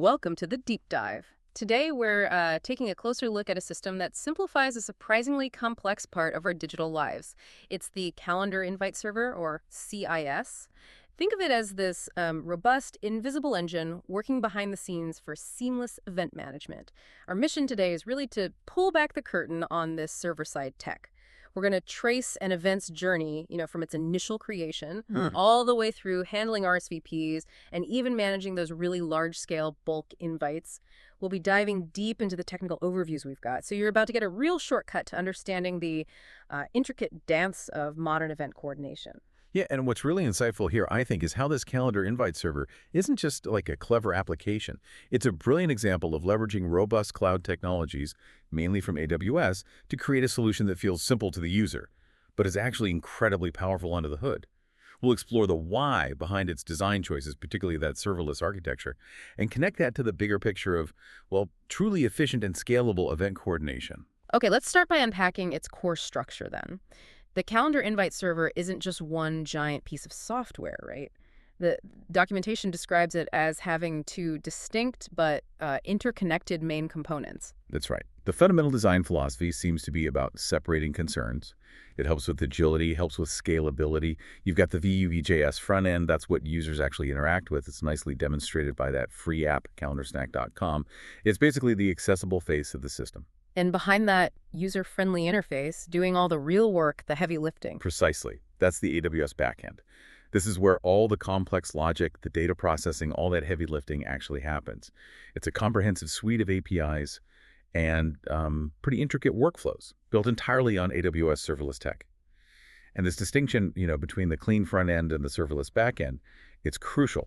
Welcome to the Deep Dive. Today, we're taking a closer look at a system that simplifies a surprisingly complex part of our digital lives. It's the Calendar Invite Server, or CIS. Think of it as this robust, invisible engine working behind the scenes for seamless event management. Our mission today is really to pull back the curtain on this server-side tech. We're going to trace an event's journey, from its initial creation all the way through handling RSVPs and even managing those really large-scale bulk invites. We'll be diving deep into the technical overviews we've got, so you're about to get a real shortcut to understanding the intricate dance of modern event coordination. Yeah, and what's really insightful here, I think, is how this calendar invite server isn't just like a clever application. It's a brilliant example of leveraging robust cloud technologies, mainly from AWS, to create a solution that feels simple to the user, but is actually incredibly powerful under the hood. We'll explore the why behind its design choices, particularly that serverless architecture, and connect that to the bigger picture of, well, truly efficient and scalable event coordination. Okay, let's start by unpacking its core structure then. The calendar invite server isn't just one giant piece of software, right? The documentation describes it as having two distinct but interconnected main components. That's right. The fundamental design philosophy seems to be about separating concerns. It helps with agility, helps with scalability. You've got the Vue.js front end. That's what users actually interact with. It's nicely demonstrated by that free app, calendarsnack.com. It's basically the accessible face of the system. And behind that user-friendly interface, doing all the real work, the heavy lifting. Precisely. That's the AWS Backend. This is where all the complex logic, the data processing, all that heavy lifting actually happens. It's a comprehensive suite of APIs and pretty intricate workflows built entirely on AWS serverless tech. And this distinction, between the clean front end and the serverless backend, it's crucial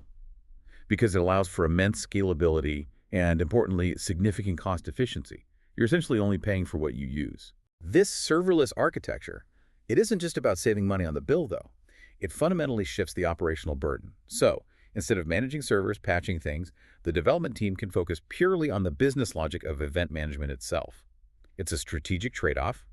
because it allows for immense scalability and, importantly, significant cost efficiency. You're essentially only paying for what you use. This serverless architecture, it isn't just about saving money on the bill, though. It fundamentally shifts the operational burden. So, instead of managing servers, patching things, the development team can focus purely on the business logic of event management itself. It's a strategic trade-off.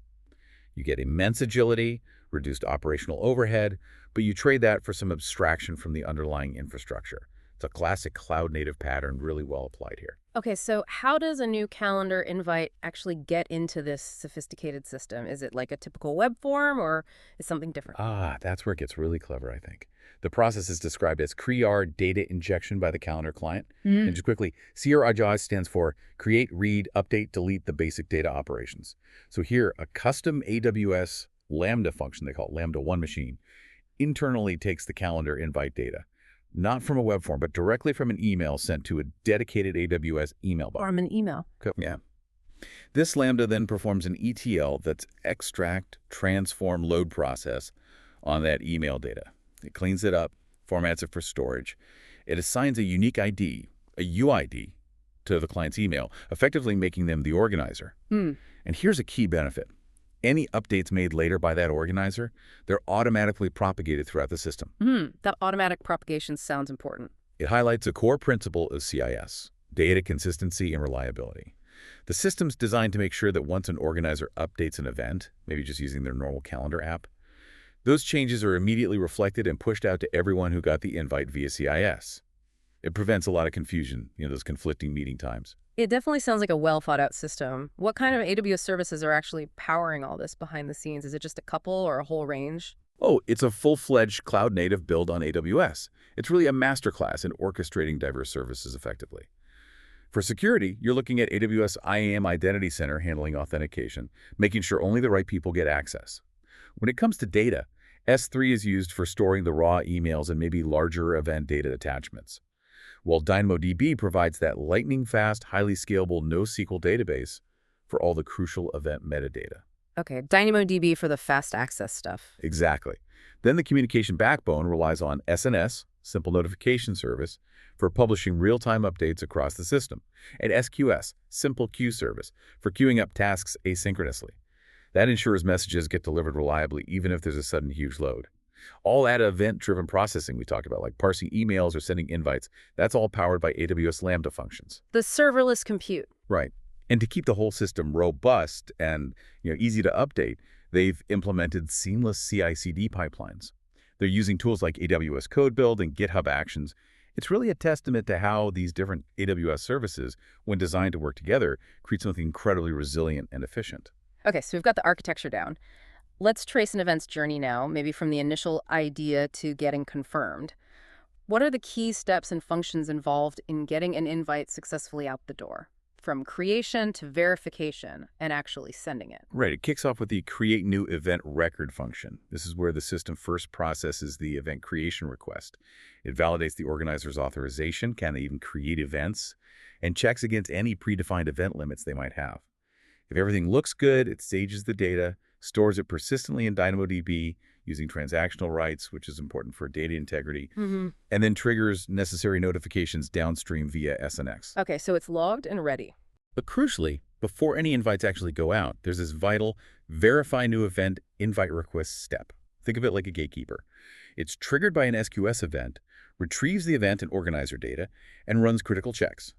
You get immense agility, reduced operational overhead, but you trade that for some abstraction from the underlying infrastructure. It's a classic cloud-native pattern really well applied here. Okay, so how does a new calendar invite actually get into this sophisticated system? Is it like a typical web form or is something different? That's where it gets really clever, I think. The process is described as CREAR data injection by the calendar client. And just quickly, CREAR stands for Create, Read, Update, Delete the Basic Data Operations. So here, a custom AWS Lambda function, they call it Lambda 1 machine, internally takes the calendar invite data. Not from a web form, but directly from an email sent to a dedicated AWS email box. From an email. Yeah. This Lambda then performs an ETL that's extract, transform, load process on that email data. It cleans it up, formats it for storage. It assigns a unique ID, a UID, to the client's email, effectively making them the organizer. And here's a key benefit. Any updates made later by that organizer, they're automatically propagated throughout the system. That automatic propagation sounds important. It highlights a core principle of CIS, data consistency and reliability. The system's designed to make sure that once an organizer updates an event, maybe just using their normal calendar app, those changes are immediately reflected and pushed out to everyone who got the invite via CIS. It prevents a lot of confusion, those conflicting meeting times. It definitely sounds like a well-thought-out system. What kind of AWS services are actually powering all this behind the scenes? Is it just a couple or a whole range? Oh, it's a full-fledged cloud-native build on AWS. It's really a masterclass in orchestrating diverse services effectively. For security, you're looking at AWS IAM Identity Center handling authentication, making sure only the right people get access. When it comes to data, S3 is used for storing the raw emails and maybe larger event data attachments, while DynamoDB provides that lightning-fast, highly scalable NoSQL database for all the crucial event metadata. Okay, DynamoDB for the fast access stuff. Exactly. Then the communication backbone relies on SNS, Simple Notification Service, for publishing real-time updates across the system, and SQS, Simple Queue Service, for queuing up tasks asynchronously. That ensures messages get delivered reliably even if there's a sudden huge load. All that event-driven processing we talked about, like parsing emails or sending invites, that's all powered by AWS Lambda functions. The serverless compute. Right. And to keep the whole system robust and easy to update, they've implemented seamless CI/CD pipelines. They're using tools like AWS Code Build and GitHub Actions, It's really a testament to how these different AWS services, when designed to work together, create something incredibly resilient and efficient. Okay, so we've got the architecture down. Let's trace an event's journey now, maybe from the initial idea to getting confirmed. What are the key steps and functions involved in getting an invite successfully out the door? From creation to verification and actually sending it. Right, it kicks off with the create new event record function. This is where the system first processes the event creation request. It validates the organizer's authorization, can they even create events, and checks against any predefined event limits they might have. If everything looks good, it stages the data, stores it persistently in DynamoDB using transactional rights, which is important for data integrity, and then triggers necessary notifications downstream via SNX. Okay, so it's logged and ready. But crucially, before any invites actually go out, there's this vital verify new event invite request step. Think of it like a gatekeeper. It's triggered by an SQS event, retrieves the event and organizer data, and runs critical checks.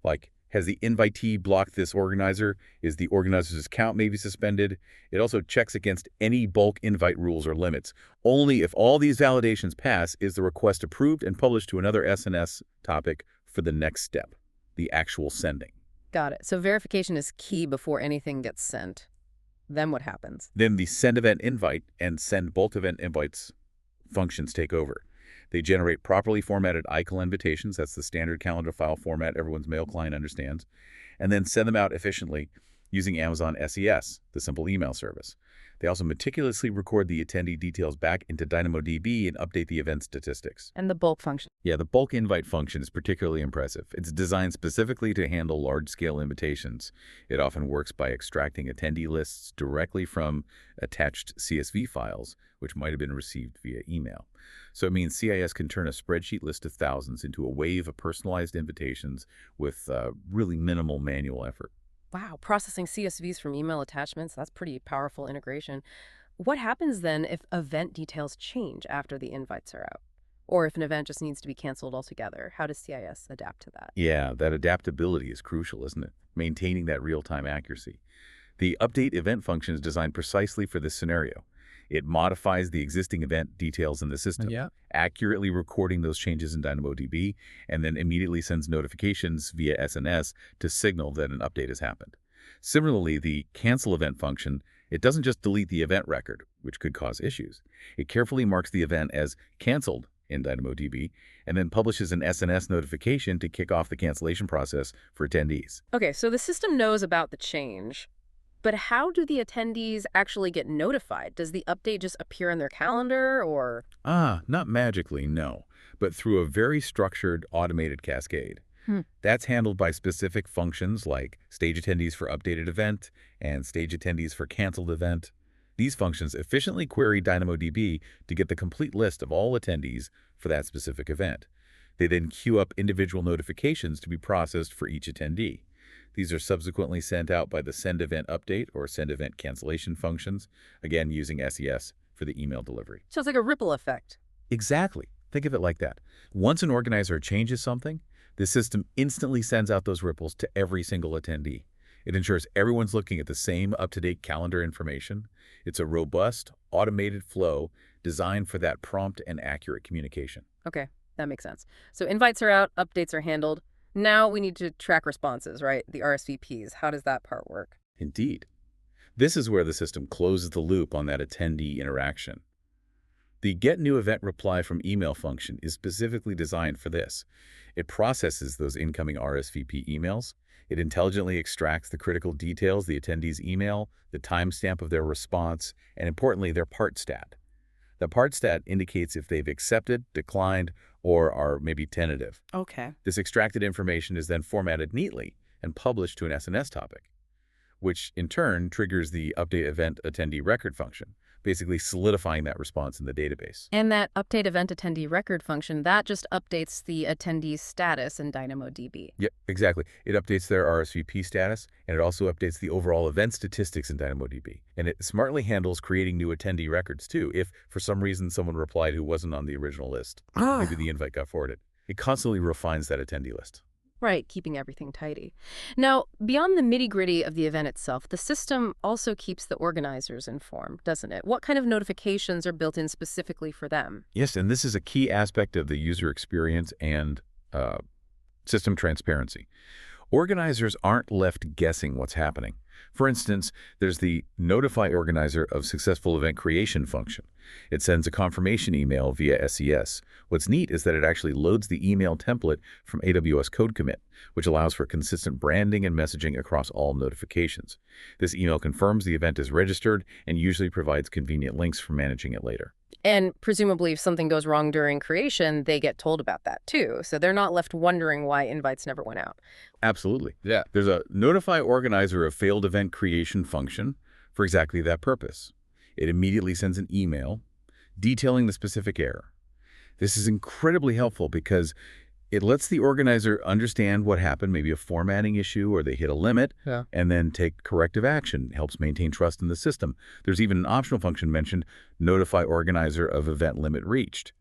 Like, has the invitee blocked this organizer? Is the organizer's account maybe suspended? It also checks against any bulk invite rules or limits. Only if all these validations pass is the request approved and published to another SNS topic for the next step, the actual sending. Got it. So verification is key before anything gets sent. Then what happens? Then the send event invite and send bulk event invites functions take over. They generate properly formatted ICL invitations, that's the standard calendar file format everyone's mail client understands, and then send them out efficiently using Amazon SES, the simple email service. They also meticulously record the attendee details back into DynamoDB and update the event statistics. And the bulk function. Yeah, the bulk invite function is particularly impressive. It's designed specifically to handle large-scale invitations. It often works by extracting attendee lists directly from attached CSV files, which might have been received via email. So it means CIS can turn a spreadsheet list of thousands into a wave of personalized invitations with really minimal manual effort. Wow, processing CSVs from email attachments, that's pretty powerful integration. What happens then if event details change after the invites are out? Or if an event just needs to be canceled altogether? How does CIS adapt to that? Yeah, that adaptability is crucial, isn't it? Maintaining that real-time accuracy. The update event function is designed precisely for this scenario. It modifies the existing event details in the system, accurately recording those changes in DynamoDB, and then immediately sends notifications via SNS to signal that an update has happened. Similarly, the cancel event function, it doesn't just delete the event record, which could cause issues. It carefully marks the event as canceled in DynamoDB, and then publishes an SNS notification to kick off the cancellation process for attendees. Okay, so the system knows about the change. But how do the attendees actually get notified? Does the update just appear in their calendar or? Not magically, no, but through a very structured automated cascade. That's handled by specific functions like stage attendees for updated event and stage attendees for canceled event. These functions efficiently query DynamoDB to get the complete list of all attendees for that specific event. They then queue up individual notifications to be processed for each attendee. These are subsequently sent out by the send event update or send event cancellation functions, again using SES for the email delivery. So it's like a ripple effect. Exactly. Think of it like that. Once an organizer changes something, the system instantly sends out those ripples to every single attendee. It ensures everyone's looking at the same up-to-date calendar information. It's a robust, automated flow designed for that prompt and accurate communication. Okay, that makes sense. So invites are out, updates are handled. Now we need to track responses, right? The RSVPs. How does that part work? Indeed. This is where the system closes the loop on that attendee interaction. The Get New Event Reply from Email function is specifically designed for this. It processes those incoming RSVP emails. It intelligently extracts the critical details, the attendee's email, the timestamp of their response, and importantly, their part stat. The part stat indicates if they've accepted, declined, or are maybe tentative. Okay. This extracted information is then formatted neatly and published to an SNS topic, which in turn triggers the update event attendee record function, basically solidifying that response in the database. And that update event attendee record function, that just updates the attendee's status in DynamoDB. Yep, exactly. It updates their RSVP status, and it also updates the overall event statistics in DynamoDB. And it smartly handles creating new attendee records, too, if for some reason someone replied who wasn't on the original list. Maybe the invite got forwarded. It constantly refines that attendee list. Right, keeping everything tidy. Now, beyond the nitty-gritty of the event itself, the system also keeps the organizers informed, doesn't it? What kind of notifications are built in specifically for them? Yes, and this is a key aspect of the user experience and uh, system transparency. Organizers aren't left guessing what's happening. For instance, there's the Notify Organizer of Successful Event Creation function. It sends a confirmation email via SES. What's neat is that it actually loads the email template from AWS Code Commit, which allows for consistent branding and messaging across all notifications. This email confirms the event is registered and usually provides convenient links for managing it later. And presumably, if something goes wrong during creation, they get told about that too. So they're not left wondering why invites never went out. Absolutely. Yeah. There's a Notify Organizer of Failed Event Creation function for exactly that purpose. It immediately sends an email detailing the specific error. This is incredibly helpful because it lets the organizer understand what happened, maybe a formatting issue or they hit a limit, Yeah. and then take corrective action. Helps maintain trust in the system. There's even an optional function mentioned, Notify Organizer of Event Limit Reached.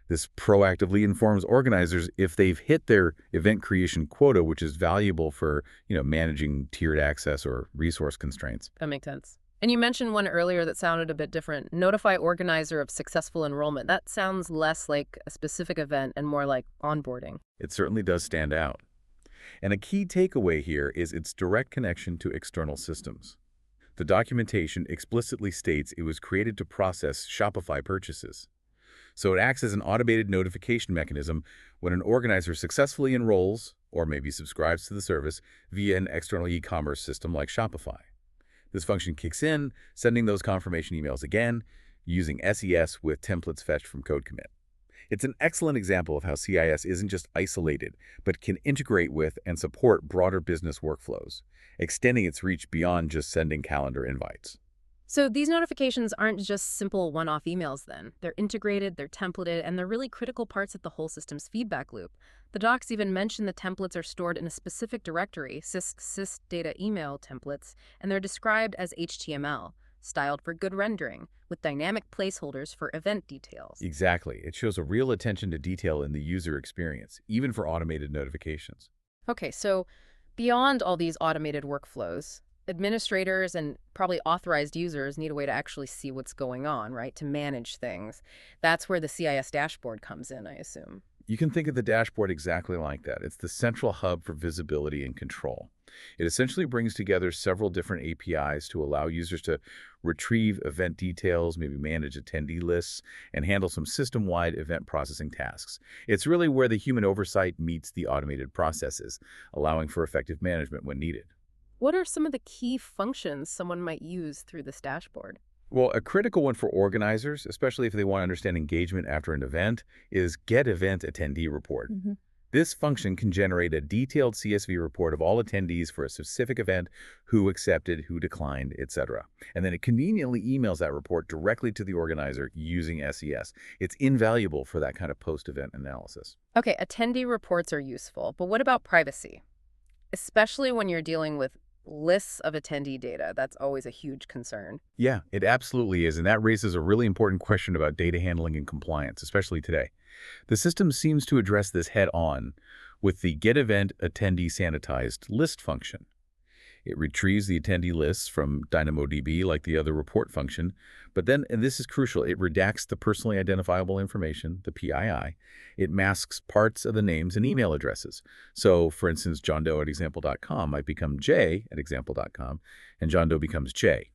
This proactively informs organizers if they've hit their event creation quota, which is valuable for, managing tiered access or resource constraints. That makes sense. And you mentioned one earlier that sounded a bit different. Notify organizer of successful enrollment. That sounds less like a specific event and more like onboarding. It certainly does stand out. And a key takeaway here is its direct connection to external systems. The documentation explicitly states it was created to process Shopify purchases. So it acts as an automated notification mechanism when an organizer successfully enrolls, or maybe subscribes to the service, via an external e-commerce system like Shopify. This function kicks in, sending those confirmation emails again, using SES with templates fetched from Code Commit. It's an excellent example of how CIS isn't just isolated, but can integrate with and support broader business workflows, extending its reach beyond just sending calendar invites. So these notifications aren't just simple one-off emails then. They're integrated, they're templated, and they're really critical parts of the whole system's feedback loop. The docs even mention the templates are stored in a specific directory, sys data email templates, and they're described as HTML, styled for good rendering, with dynamic placeholders for event details. Exactly. It shows a real attention to detail in the user experience, even for automated notifications. Okay, so beyond all these automated workflows, administrators and probably authorized users need a way to actually see what's going on, right? To manage things. That's where the CIS dashboard comes in, I assume. You can think of the dashboard exactly like that. It's the central hub for visibility and control. It essentially brings together several different APIs to allow users to retrieve event details, maybe manage attendee lists, and handle some system-wide event processing tasks. It's really where the human oversight meets the automated processes, allowing for effective management when needed. What are some of the key functions someone might use through this dashboard? Well, a critical one for organizers, especially if they want to understand engagement after an event, is Get Event Attendee Report. This function can generate a detailed CSV report of all attendees for a specific event, who accepted, who declined, etc. And then it conveniently emails that report directly to the organizer using SES. It's invaluable for that kind of post-event analysis. Okay, attendee reports are useful, but what about privacy? Especially when you're dealing with lists of attendee data. That's always a huge concern. Yeah, it absolutely is, and that raises a really important question about data handling and compliance, especially today. The system seems to address this head-on with the Get Event Attendee Sanitized List function. It retrieves the attendee lists from DynamoDB like the other report function, but then, and this is crucial, it redacts the personally identifiable information, the PII. It masks parts of the names and email addresses. So, for instance, johndoe@example.com might become j@example.com, and John Doe becomes J.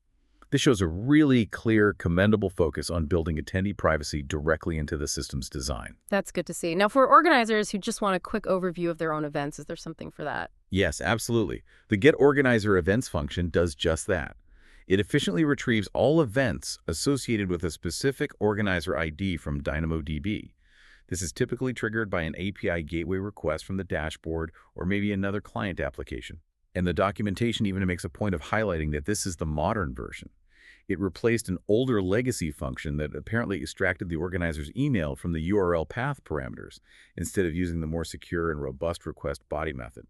This shows a really clear, commendable focus on building attendee privacy directly into the system's design. That's good to see. Now, for organizers who just want a quick overview of their own events, is there something for that? Yes, absolutely. The Get Organizer Events function does just that. It efficiently retrieves all events associated with a specific organizer ID from DynamoDB. This is typically triggered by an API gateway request from the dashboard or maybe another client application. And the documentation even makes a point of highlighting that this is the modern version. It replaced an older legacy function that apparently extracted the organizer's email from the URL path parameters instead of using the more secure and robust request body method.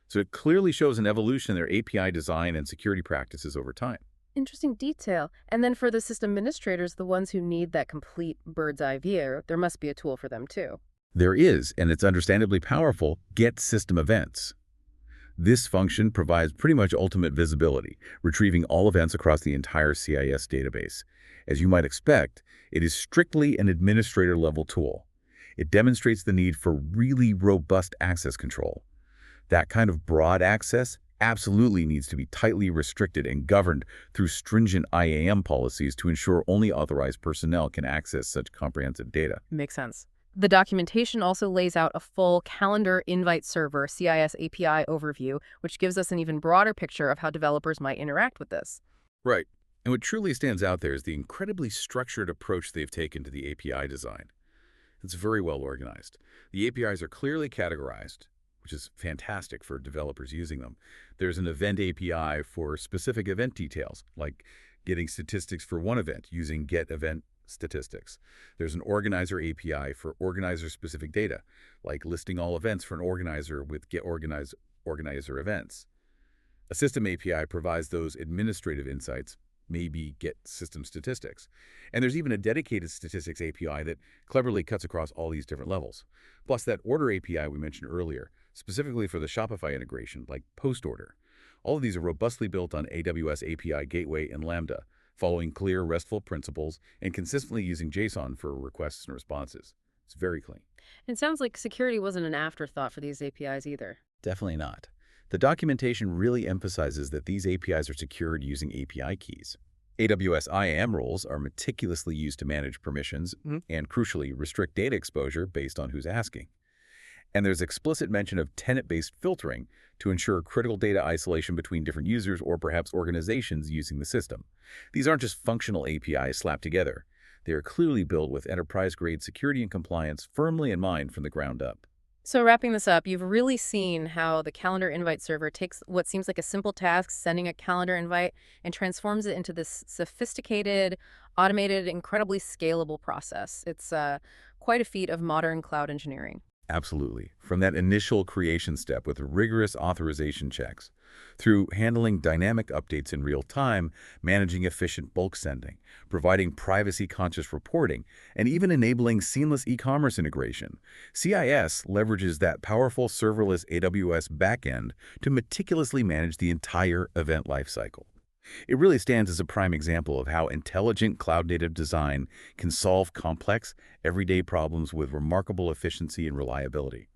So it clearly shows an evolution in their API design and security practices over time. Interesting detail. And then for the system administrators, the ones who need that complete bird's eye view, there must be a tool for them too. There is, and it's understandably powerful, get system events. This function provides pretty much ultimate visibility, retrieving all events across the entire CIS database. As you might expect, it is strictly an administrator-level tool. It demonstrates the need for really robust access control. That kind of broad access absolutely needs to be tightly restricted and governed through stringent IAM policies to ensure only authorized personnel can access such comprehensive data. Makes sense. The documentation also lays out a full calendar invite server CIS API overview, which gives us an even broader picture of how developers might interact with this. Right. And what truly stands out there is the incredibly structured approach they've taken to the API design. It's very well organized. The APIs are clearly categorized, which is fantastic for developers using them. There's an event API for specific event details, like getting statistics for one event using get event statistics. There's an organizer API for organizer-specific data, like listing all events for an organizer with get organizer events. A system API provides those administrative insights, maybe get system statistics. And there's even a dedicated statistics API that cleverly cuts across all these different levels. Plus that order API we mentioned earlier, specifically for the Shopify integration, like post order. All of these are robustly built on AWS API Gateway and Lambda, following clear RESTful principles and consistently using JSON for requests and responses. It's very clean. It sounds like security wasn't an afterthought for these APIs either. Definitely not. The documentation really emphasizes that these APIs are secured using API keys. AWS IAM roles are meticulously used to manage permissions and, crucially, restrict data exposure based on who's asking. And there's explicit mention of tenant-based filtering to ensure critical data isolation between different users or perhaps organizations using the system. These aren't just functional APIs slapped together. They are clearly built with enterprise-grade security and compliance firmly in mind from the ground up. So wrapping this up, you've really seen how the calendar invite server takes what seems like a simple task, sending a calendar invite, and transforms it into this sophisticated, automated, incredibly scalable process. It's quite a feat of modern cloud engineering. Absolutely. From that initial creation step with rigorous authorization checks, through handling dynamic updates in real time, managing efficient bulk sending, providing privacy-conscious reporting, and even enabling seamless e-commerce integration, CIS leverages that powerful serverless AWS backend to meticulously manage the entire event lifecycle. It really stands as a prime example of how intelligent cloud-native design can solve complex, everyday problems with remarkable efficiency and reliability.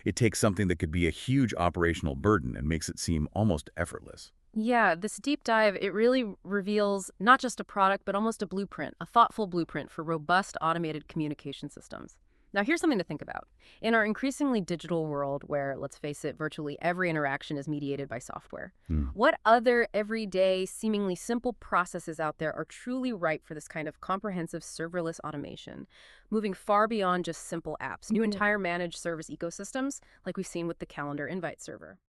It takes something that could be a huge operational burden and makes it seem almost effortless. Yeah, this deep dive, it really reveals not just a product, but almost a blueprint, a thoughtful blueprint for robust automated communication systems. Now, here's something to think about. In our increasingly digital world where, let's face it, virtually every interaction is mediated by software, what other everyday, seemingly simple processes out there are truly ripe for this kind of comprehensive serverless automation, moving far beyond just simple apps, new entire managed service ecosystems like we've seen with the calendar invite server?